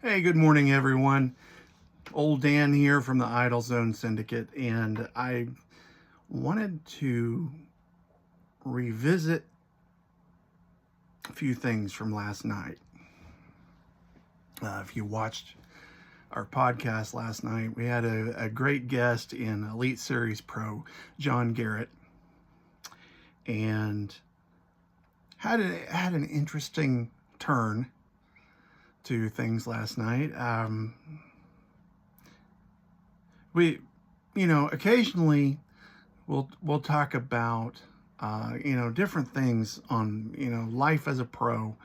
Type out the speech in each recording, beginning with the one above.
Hey, good morning, everyone. Old Dan here from the Idle Zone Syndicate, and I wanted to revisit a few things from last night. If you watched our podcast last night, we had a great guest in Elite Series Pro, John Garrett, and had an interesting turn to things last night. We, occasionally we'll talk about different things on life as a pro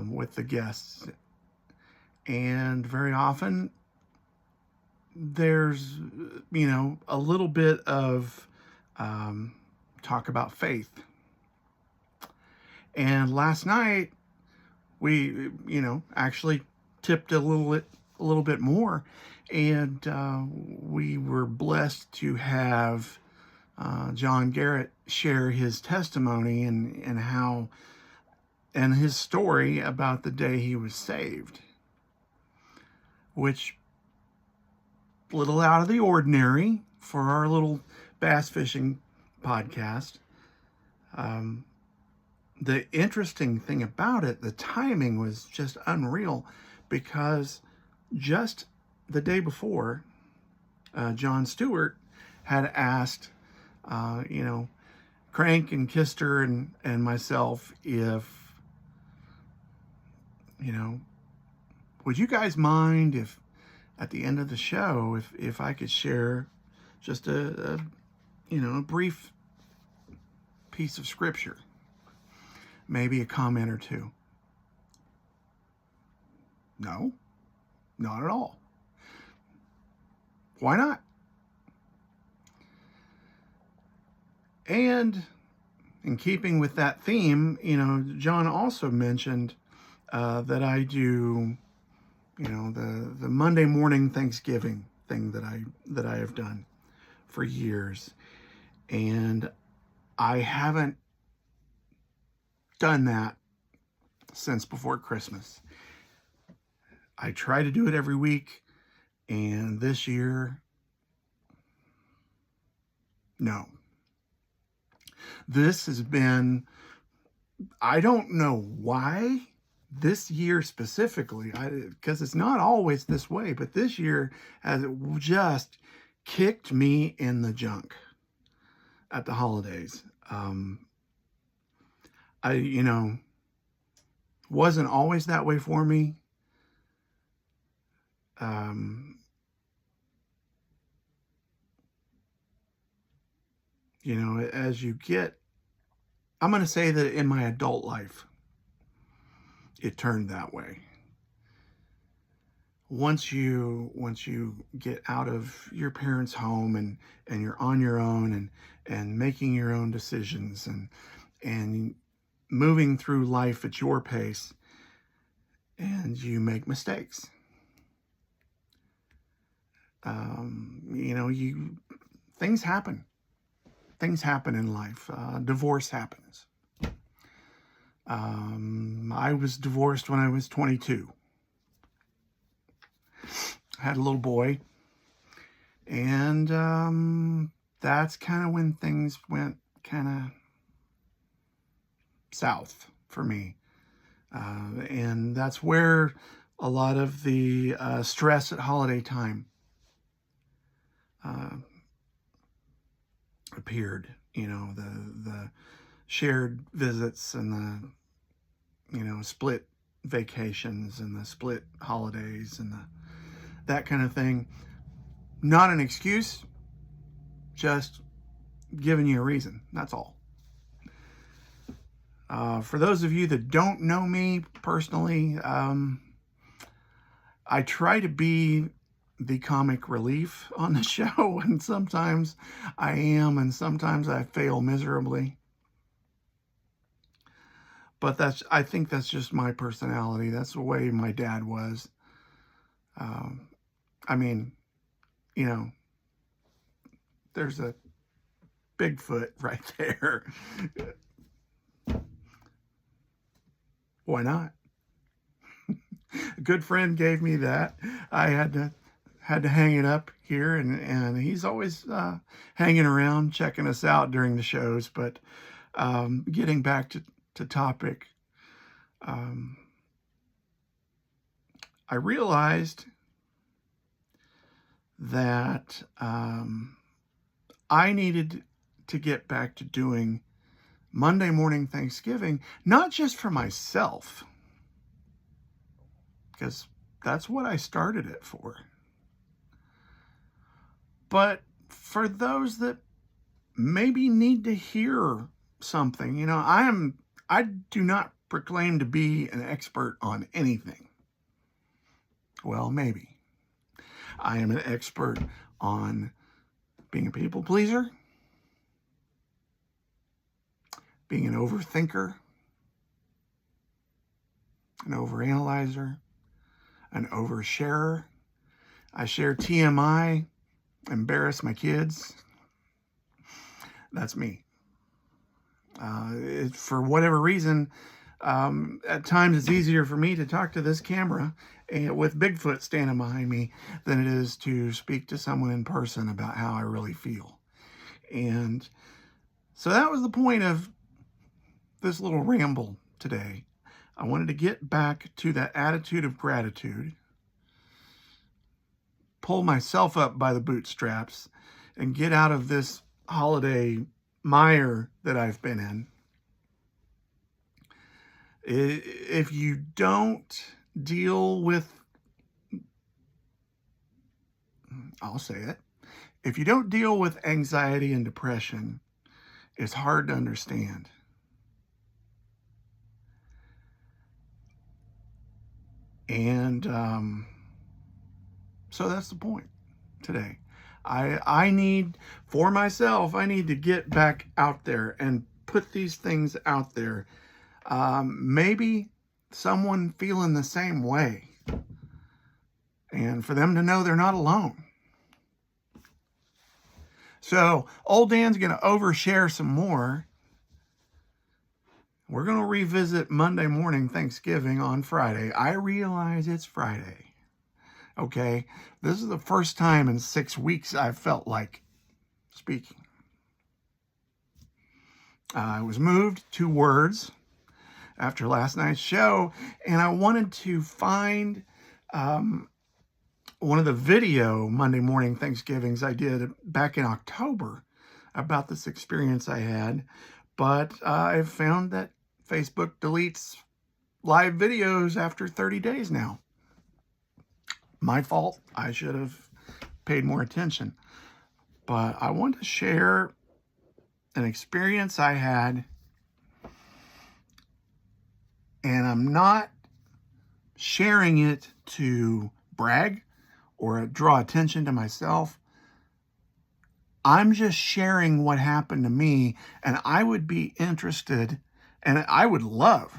with the guests, and very often there's a little bit of talk about faith. And last night we actually tipped a little bit more, and we were blessed to have John Garrett share his testimony and how and his story about the day he was saved, which a little out of the ordinary for our little bass fishing podcast. The interesting thing about it, the timing was just unreal, because just the day before, John Stewart had asked, Crank and Kister and myself if, would you guys mind if at the end of the show, if I could share just a brief piece of scripture, maybe a comment or two. No, not at all. Why not? And in keeping with that theme, John also mentioned that I do, the Monday morning Thanksgiving thing that I have done for years, and I haven't done that since before Christmas. I try to do it every week, and this year, no. This has been, I don't know why this year specifically, because it's not always this way, but this year has just kicked me in the junk at the holidays. I wasn't always that way for me. As you get, I'm going to say that in my adult life, it turned that way. Once you get out of your parents' home and you're on your own and making your own decisions and moving through life at your pace, and you make mistakes. Things happen. Things happen in life. Divorce happens. I was divorced when I was 22. I had a little boy, and that's kind of when things went kind of south for me. And that's where a lot of the stress at holiday time appeared. The shared visits and the split vacations and the split holidays and that kind of thing. Not an excuse, just giving you a reason. That's all. For those of you that don't know me personally, I try to be the comic relief on the show, and sometimes I am, and sometimes I fail miserably. But I think that's just my personality. That's the way my dad was. There's a Bigfoot right there. Why not? A good friend gave me that. I had to hang it up here, and he's always hanging around, checking us out during the shows. But getting back to topic, um, I realized that I needed to get back to doing Monday morning Thanksgiving, not just for myself, because that's what I started it for, but for those that maybe need to hear something. You know, I do not proclaim to be an expert on anything. Well, maybe. I am an expert on being a people pleaser, being an overthinker, an overanalyzer, an oversharer. I share TMI, embarrass my kids. That's me. For whatever reason, at times it's easier for me to talk to this camera with Bigfoot standing behind me than it is to speak to someone in person about how I really feel. And so that was the point of this little ramble today. I wanted to get back to that attitude of gratitude, pull myself up by the bootstraps, and get out of this holiday mire that I've been in. If you don't deal with, I'll say it, if you don't deal with anxiety and depression, it's hard to understand. And so that's the point today. I need, for myself, I need to get back out there and put these things out there. Maybe someone feeling the same way, and for them to know they're not alone. So old Dan's going to overshare some more. We're going to revisit Monday morning Thanksgiving on Friday. I realize it's Friday. Okay, this is the first time in 6 weeks I've felt like speaking. I was moved to words after last night's show, and I wanted to find one of the video Monday morning Thanksgivings I did back in October about this experience I had, but I found that Facebook deletes live videos after 30 days now. My fault. I should have paid more attention. But I want to share an experience I had, and I'm not sharing it to brag or draw attention to myself. I'm just sharing what happened to me, and I would be interested, and I would love,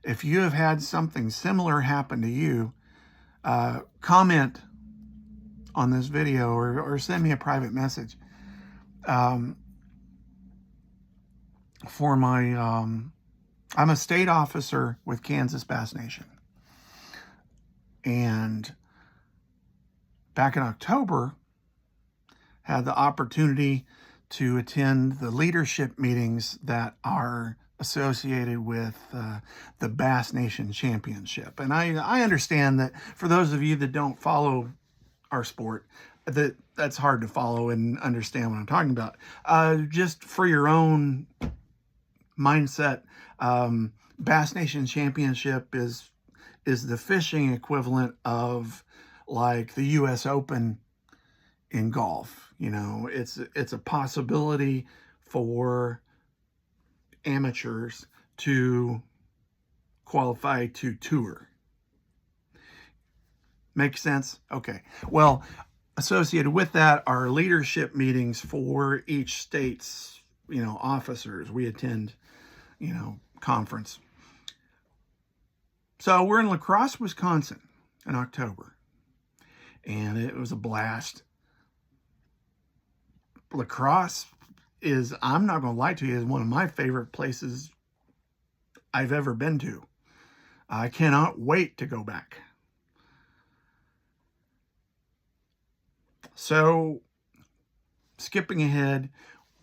if you have had something similar happen to you, comment on this video or send me a private message. For my, I'm a state officer with Kansas Bass Nation. And back in October, had the opportunity to attend the leadership meetings that are associated with the Bass Nation Championship. And I understand that for those of you that don't follow our sport, that's hard to follow and understand what I'm talking about. Just for your own mindset, Bass Nation Championship is the fishing equivalent of like the U.S. Open in golf. You know, it's a possibility for amateurs to qualify to tour. Make sense? Okay. Well, associated with that are leadership meetings for each state's, officers. We attend, conference. So we're in La Crosse, Wisconsin in October, and it was a blast. La Crosse is, I'm not going to lie to you, is one of my favorite places I've ever been to. I cannot wait to go back. So, skipping ahead,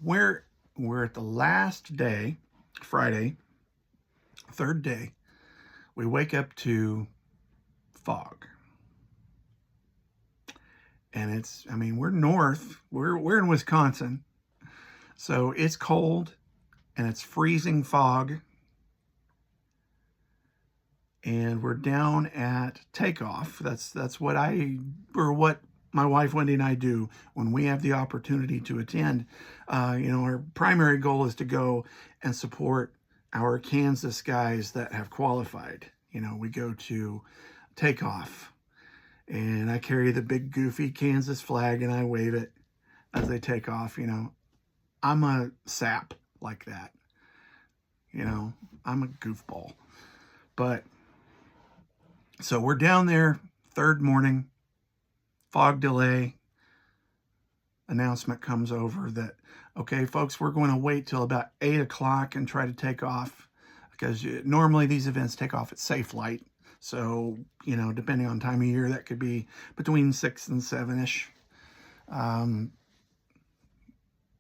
we're at the last day, Friday, third day. We wake up to fog. And it's, I mean, we're north. We're in Wisconsin. So it's cold and it's freezing fog. And we're down at takeoff. That's what what my wife Wendy and I do when we have the opportunity to attend. Our primary goal is to go and support our Kansas guys that have qualified. We go to takeoff, and I carry the big goofy Kansas flag and I wave it as they take off. I'm a sap like that. I'm a goofball. But so we're down there, third morning, fog delay. Announcement comes over that, okay, folks, we're going to wait till about 8 o'clock and try to take off, because normally these events take off at safe light. So, depending on time of year, that could be between 6 and 7-ish.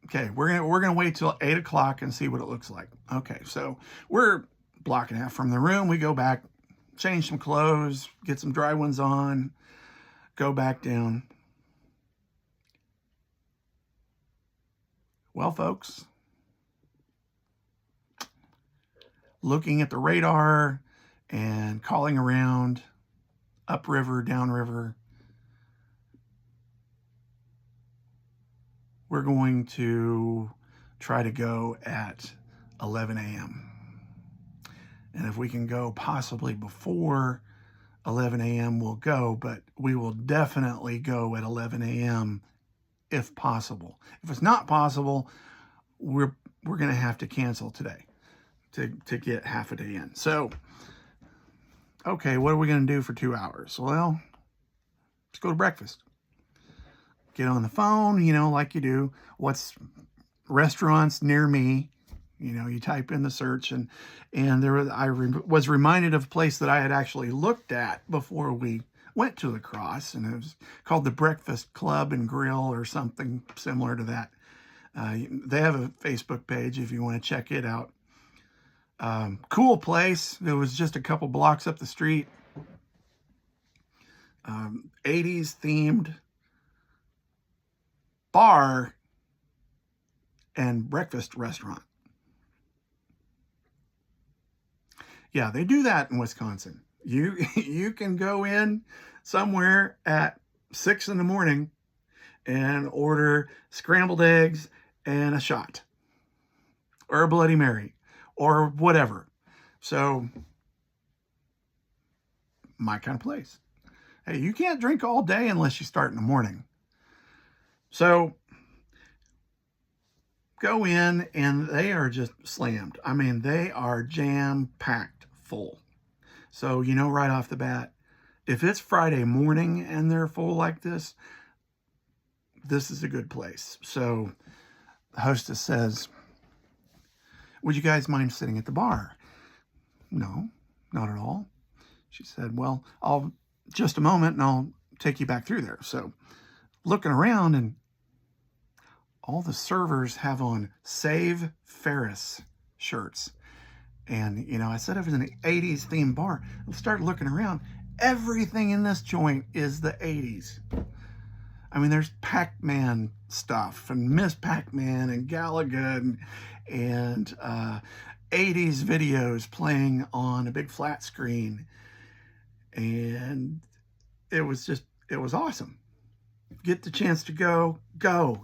Okay, we're gonna wait till 8 o'clock and see what it looks like. Okay, so we're blocking out from the room. We go back, change some clothes, get some dry ones on, go back down. Well, folks, looking at the radar and calling around, upriver, downriver, we're going to try to go at 11 a.m. And if we can go possibly before 11 a.m., we'll go, but we will definitely go at 11 a.m. if possible. If it's not possible, we're going to have to cancel today to get half a day in. So, okay, what are we going to do for 2 hours? Well, let's go to breakfast. Get on the phone, like you do. What's restaurants near me? You type in the search, and I was reminded of a place that I had actually looked at before we went to La Crosse, and it was called the Breakfast Club and Grill or something similar to that. They have a Facebook page if you want to check it out. Cool place. It was just a couple blocks up the street. 80s themed bar and breakfast restaurant. Yeah, they do that in Wisconsin. You can go in somewhere at 6 in the morning and order scrambled eggs and a shot, or a Bloody Mary, or whatever. So, my kind of place. Hey, you can't drink all day unless you start in the morning. So, go in and they are just slammed. I mean, they are jam-packed full. So, right off the bat, if it's Friday morning and they're full like this is a good place. So, the hostess says, would you guys mind sitting at the bar? No, not at all. She said, well, I'll just a moment and I'll take you back through there. So, looking around, and all the servers have on Save Ferris shirts. And, I said it was an 80s themed bar. I started looking around. Everything in this joint is the 80s. I mean, there's Pac-Man stuff and Miss Pac-Man and Galaga and 80s videos playing on a big flat screen. And it was awesome. Get the chance to go.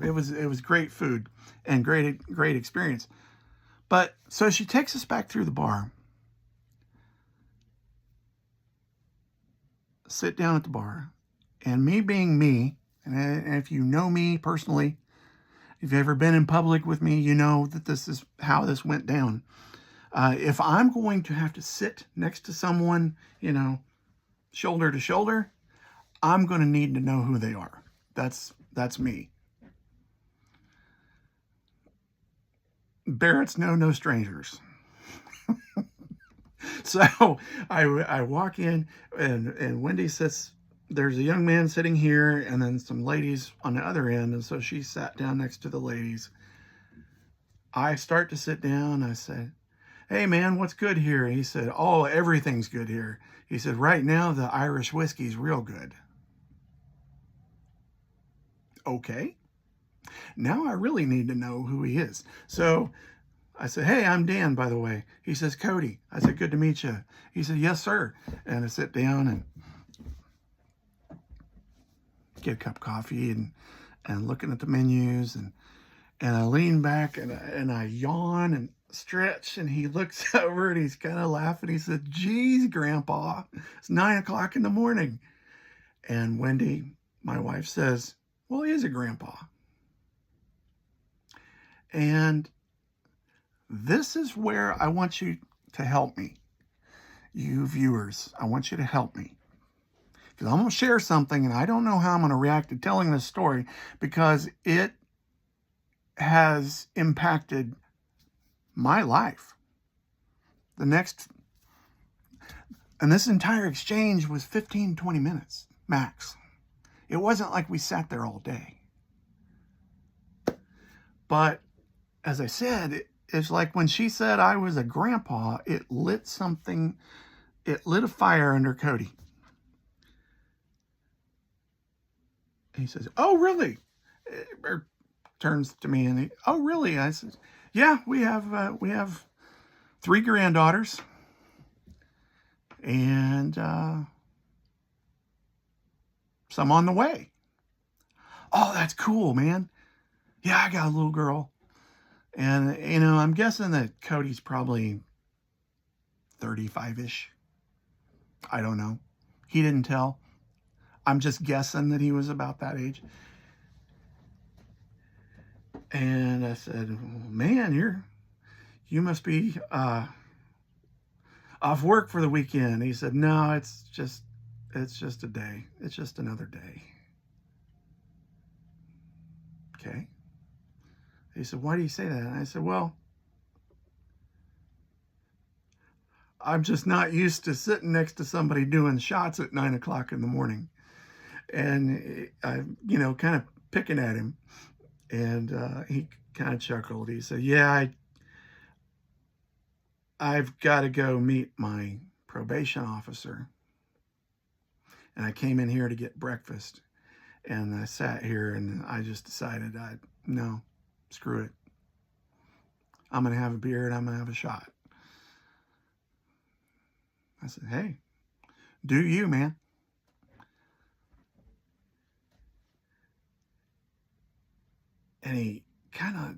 It was great food and great experience. But so she takes us back through the bar. Sit down at the bar, and me being me, and if you know me personally, if you've ever been in public with me, you know that this is how this went down. If I'm going to have to sit next to someone, shoulder to shoulder, I'm going to need to know who they are. That's me. Barrett's know no strangers. So I walk in, and Wendy sits, there's a young man sitting here and then some ladies on the other end. And so she sat down next to the ladies. I start to sit down. I said, "Hey man, what's good here?" And he said, "Oh, everything's good here." He said, "Right now the Irish whiskey's real good." Okay. Now I really need to know who he is. So I said, "Hey, I'm Dan, by the way." He says, "Cody." I said, "Good to meet you." He said, "Yes, sir." And I sit down and get a cup of coffee and looking at the menus, and I lean back and I yawn and stretch, and he looks over and he's kind of laughing. He said, "Geez, Grandpa, it's 9 o'clock in the morning." And Wendy, my wife, says, "Well, he is a grandpa." And this is where I want you to help me. You viewers, I want you to help me. Because I'm going to share something, and I don't know how I'm going to react to telling this story because it has impacted my life. And this entire exchange was 15, 20 minutes max. It wasn't like we sat there all day. But as I said, it's like when she said I was a grandpa, it lit a fire under Cody. He says, "Oh, really?" Or turns to me and "Oh, really?" I said, "Yeah, we have 3 granddaughters, and some on the way." "Oh, that's cool, man. Yeah, I got a little girl." And, I'm guessing that Cody's probably 35-ish. I don't know. He didn't tell. I'm just guessing that he was about that age. And I said, "Man, you must be off work for the weekend." He said, "No, it's just a day. It's just another day." Okay. He said, "Why do you say that?" And I said, "Well, I'm just not used to sitting next to somebody doing shots at 9 o'clock in the morning." And I, kind of picking at him. And he kind of chuckled. He said, "Yeah, I've got to go meet my probation officer. And I came in here to get breakfast. And I sat here and I just decided no, screw it. I'm going to have a beer and I'm going to have a shot." I said, "Hey, do you, man." And he kind of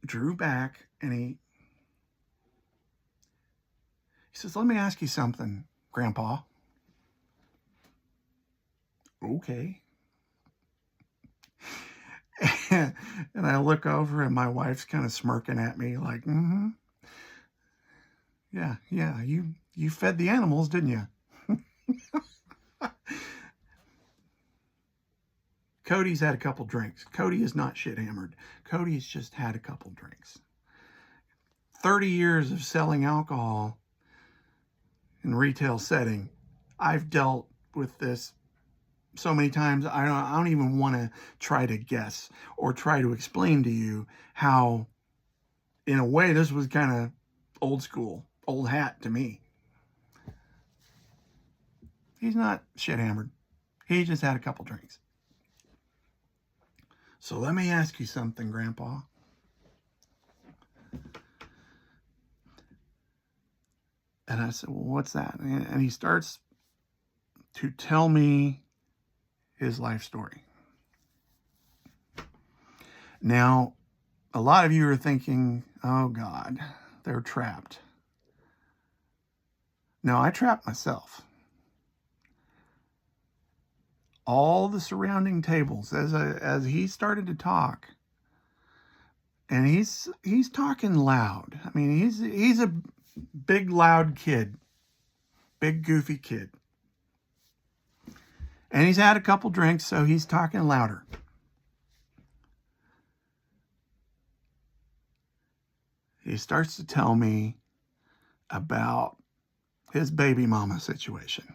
drew back and he says, "Let me ask you something, Grandpa." Okay. And I look over and my wife's kind of smirking at me like, "Mm-hmm. Yeah, you fed the animals, didn't you?" Cody's had a couple drinks. Cody is not shit hammered. Cody's just had a couple drinks. 30 years of selling alcohol in retail setting. I've dealt with this so many times. I don't even want to try to guess or try to explain to you how, in a way, this was kind of old school, old hat to me. He's not shit hammered. He just had a couple drinks. "So let me ask you something, Grandpa." And I said, "Well, what's that?" And he starts to tell me his life story. Now, a lot of you are thinking, "Oh God, they're trapped." No, I trapped myself. All the surrounding tables, as he started to talk, and he's talking loud. I mean, he's a big loud kid, big goofy kid, and he's had a couple drinks, so he's talking louder. He starts to tell me about his baby mama situation.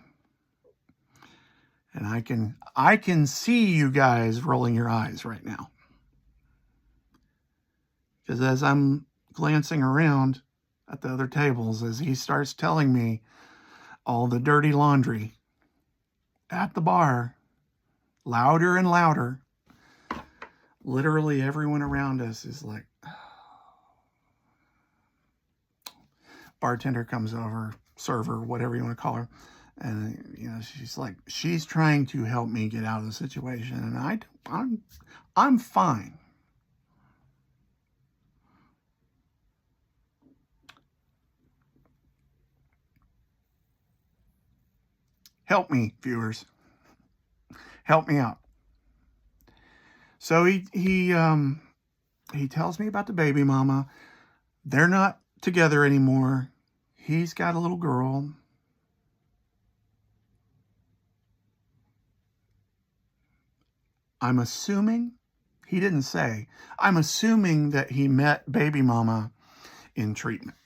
And I can see you guys rolling your eyes right now. Because as I'm glancing around at the other tables, as he starts telling me all the dirty laundry at the bar, louder and louder, literally everyone around us is like, bartender comes over, server, whatever you want to call her, and she's like, she's trying to help me get out of the situation, and I'm fine. Help me, viewers. Help me out. So he tells me about the baby mama. They're not together anymore. He's got a little girl. I'm assuming, he didn't say, I'm assuming that he met baby mama in treatment.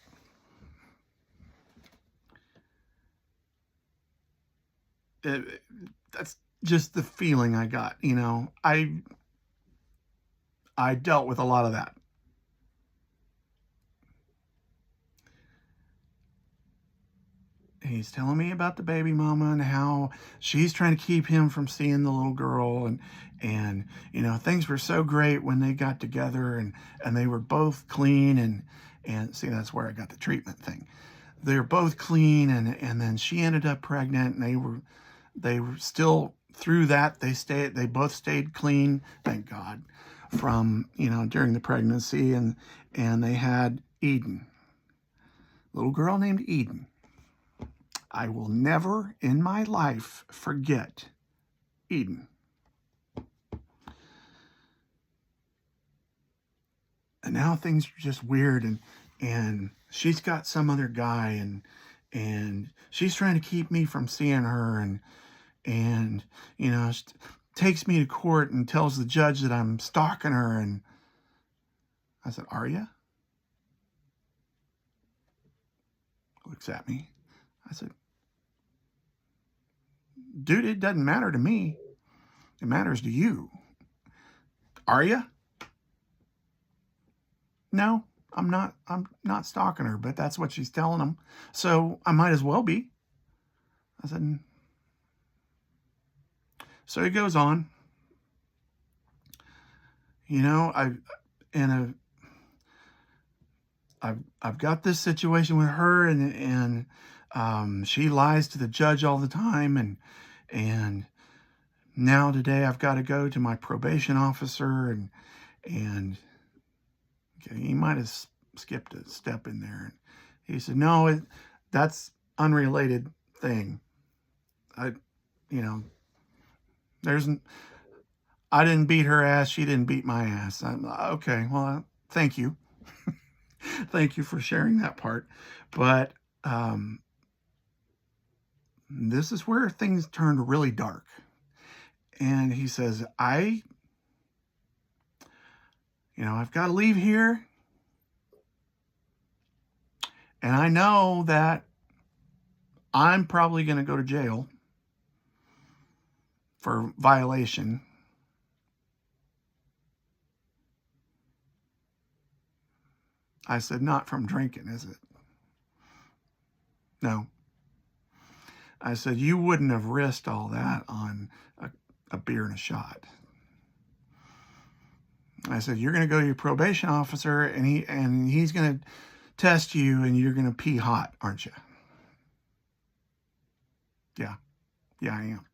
That's just the feeling I got. I dealt with a lot of that. He's telling me about the baby mama and how she's trying to keep him from seeing the little girl, and things were so great when they got together, and they were both clean, and see, that's where I got the treatment thing. They were both clean, and then she ended up pregnant, and they were still through that. They both stayed clean, thank God, from during the pregnancy, and they had Eden, little girl named Eden. I will never in my life forget Eden. And now things are just weird, and she's got some other guy, and she's trying to keep me from seeing her, and she takes me to court and tells the judge that I'm stalking her. And I said, "Are you?" Looks at me. I said, "Dude, it doesn't matter to me. It matters to you. Are you?" "No, I'm not. I'm not stalking her, but that's what she's telling him. So I might as well be." I said, so he goes on. I've got this situation with her, and she lies to the judge all the time, and now today I've got to go to my probation officer, and okay, he might have skipped a step in there. He said, "No, that's unrelated thing. I didn't beat her ass. She didn't beat my ass." I'm okay. Well, thank you. Thank you for sharing that part. But this is where things turned really dark. And he says, I've got to leave here. And I know that I'm probably going to go to jail for violation. I said, "Not from drinking, is it?" "No." I said, "You wouldn't have risked all that on a beer and a shot." I said, "You're going to go to your probation officer, and he's going to test you, and you're going to pee hot, aren't you?" "Yeah. Yeah, I am."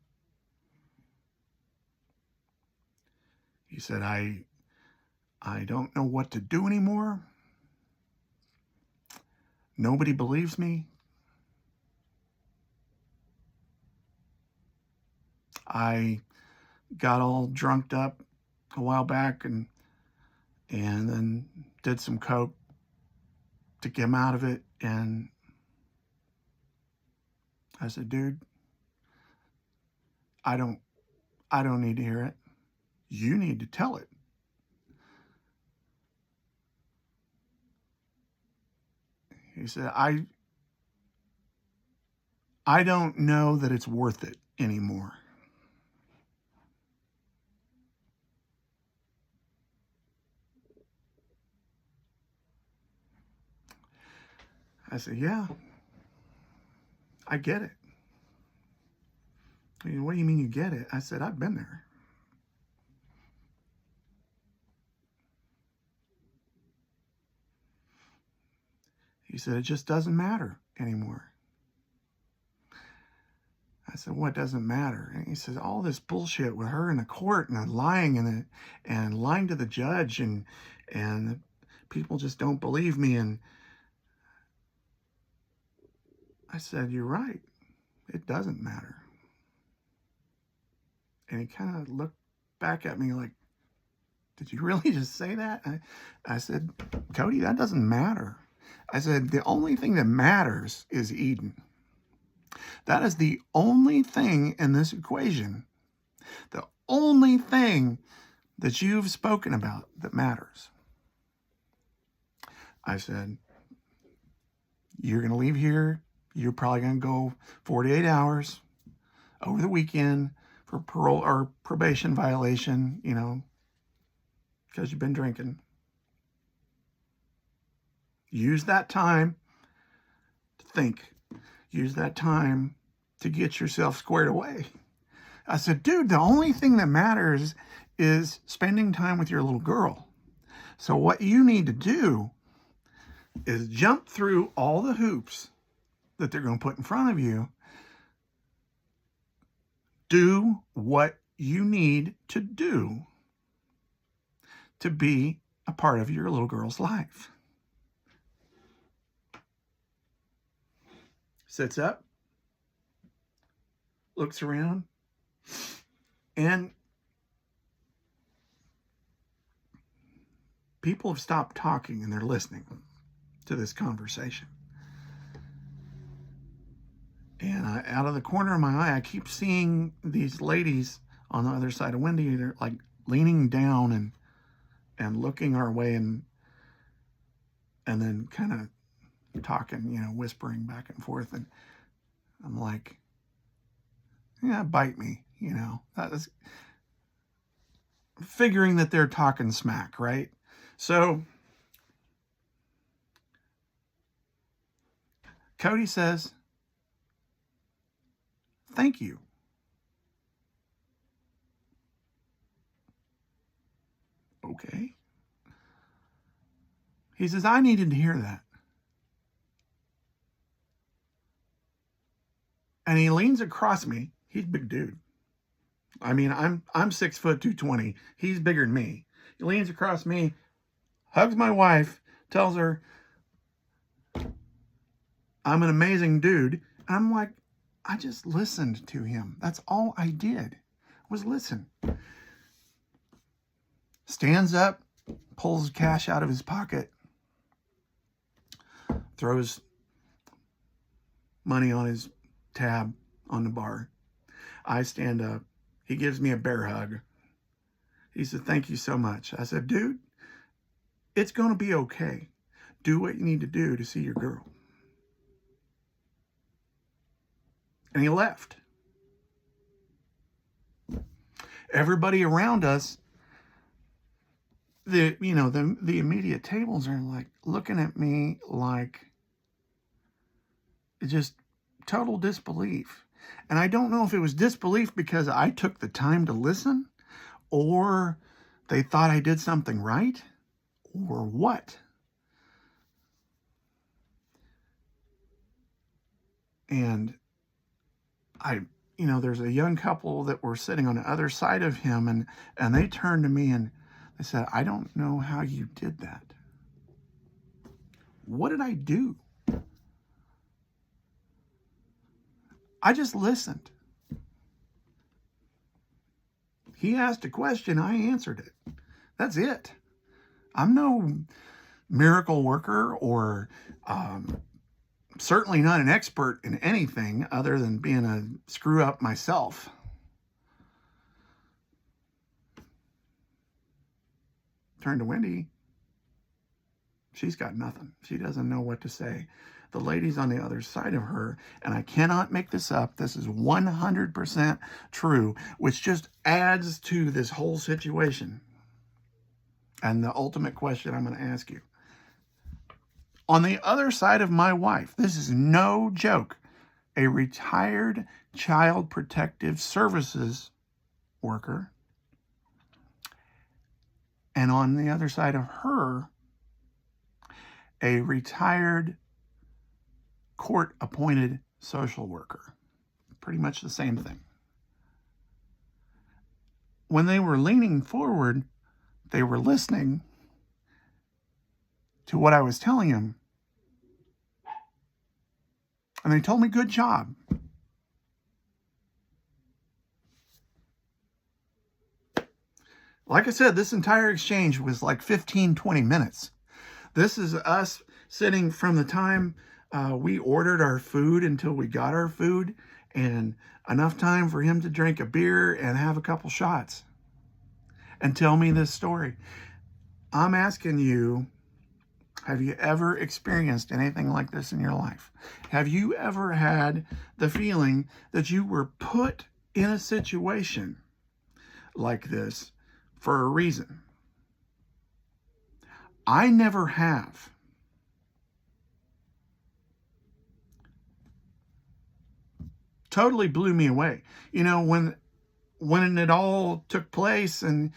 He said, I don't know what to do anymore. Nobody believes me. I got all drunked up a while back, and then did some coke to get him out of it. And I said, "Dude, I don't need to hear it. You need to tell it." He said, I don't know that it's worth it anymore. I said, yeah, I get it. I mean, what do you mean you get it? I said, I've been there. He said, it just doesn't matter anymore. I said, what doesn't matter? And he says, all this bullshit with her in the court and lying and lying to the judge and people just don't believe me. And I said, you're right. It doesn't matter. And he kind of looked back at me like, did you really just say that? I said, Cody, that doesn't matter. I said, the only thing that matters is Eden. That is the only thing in this equation, the only thing that you've spoken about that matters. I said, you're going to leave here. You're probably going to go 48 hours over the weekend for parole or probation violation, you know, because you've been drinking. Use that time to think. Use that time to get yourself squared away. I said, dude, the only thing that matters is spending time with your little girl. So what you need to do is jump through all the hoops that they're going to put in front of you. Do what you need to do to be a part of your little girl's life. Sits up, looks around, and people have stopped talking and they're listening to this conversation. And out of the corner of my eye, I keep seeing these ladies on the other side of Wendy. They're like leaning down and looking our way and then kind of talking, you know, whispering back and forth. And I'm like, yeah, bite me, you know. That was figuring that they're talking smack, right? So Cody says, thank you. Okay. He says, I needed to hear that. And he leans across me. He's a big dude. I mean, I'm 6 foot 220. He's bigger than me. He leans across me, hugs my wife, tells her I'm an amazing dude. I'm like, I just listened to him. That's all I did was listen. Stands up, pulls cash out of his pocket, throws money on his tab on the bar. I stand up. He gives me a bear hug. He said, thank you so much. I said, dude, it's going to be okay. Do what you need to do to see your girl. And he left. Everybody around us, the immediate tables are like looking at me like just total disbelief. And I don't know if it was disbelief because I took the time to listen, or they thought I did something right, or what. And there's a young couple that were sitting on the other side of him, and they turned to me and they said, I don't know how you did that. What did I do? I just listened. He asked a question, I answered it. That's it. I'm no miracle worker or certainly not an expert in anything other than being a screw up myself. Turn to Wendy. She's got nothing. She doesn't know what to say. the ladies on the other side of her, and I cannot make this up, this is 100% true, which just adds to this whole situation. And the ultimate question I'm going to ask you. On the other side of my wife, this is no joke, a retired Child Protective Services worker, and on the other side of her, a retired court-appointed social worker. Pretty much the same thing. When they were leaning forward, they were listening to what I was telling them. And they told me, good job. Like I said, this entire exchange was like 15, 20 minutes. This is us sitting from the time we ordered our food until we got our food, and enough time for him to drink a beer and have a couple shots and tell me this story. I'm asking you, have you ever experienced anything like this in your life? Have you ever had the feeling that you were put in a situation like this for a reason? I never have. Totally blew me away. You know, when it all took place, and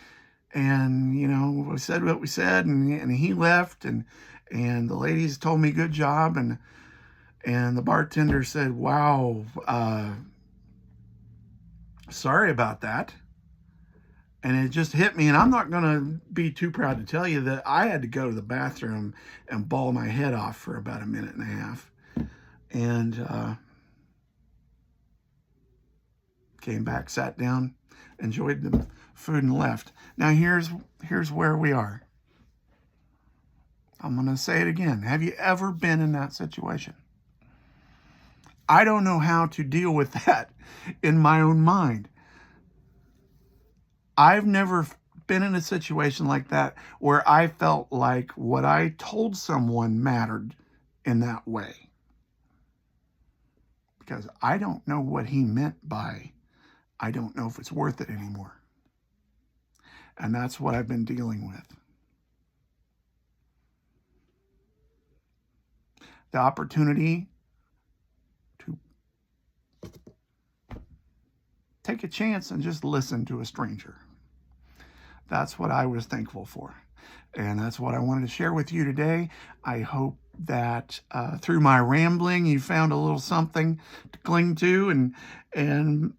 you know, we said what we said, and he left, and the ladies told me good job, and the bartender said, wow, sorry about that. And it just hit me, and I'm not going to be too proud to tell you that I had to go to the bathroom and bawl my head off for about a minute and a half. And came back, sat down, enjoyed the food, and left. Now here's where we are. I'm going to say it again. Have you ever been in that situation? I don't know how to deal with that in my own mind. I've never been in a situation like that where I felt like what I told someone mattered in that way. Because I don't know what he meant by, I don't know if it's worth it anymore. And that's what I've been dealing with. The opportunity to take a chance and just listen to a stranger. That's what I was thankful for. And that's what I wanted to share with you today. I hope that through my rambling, you found a little something to cling to, and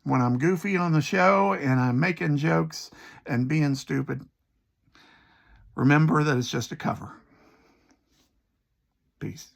when I'm goofy on the show and I'm making jokes and being stupid, remember that it's just a cover. Peace.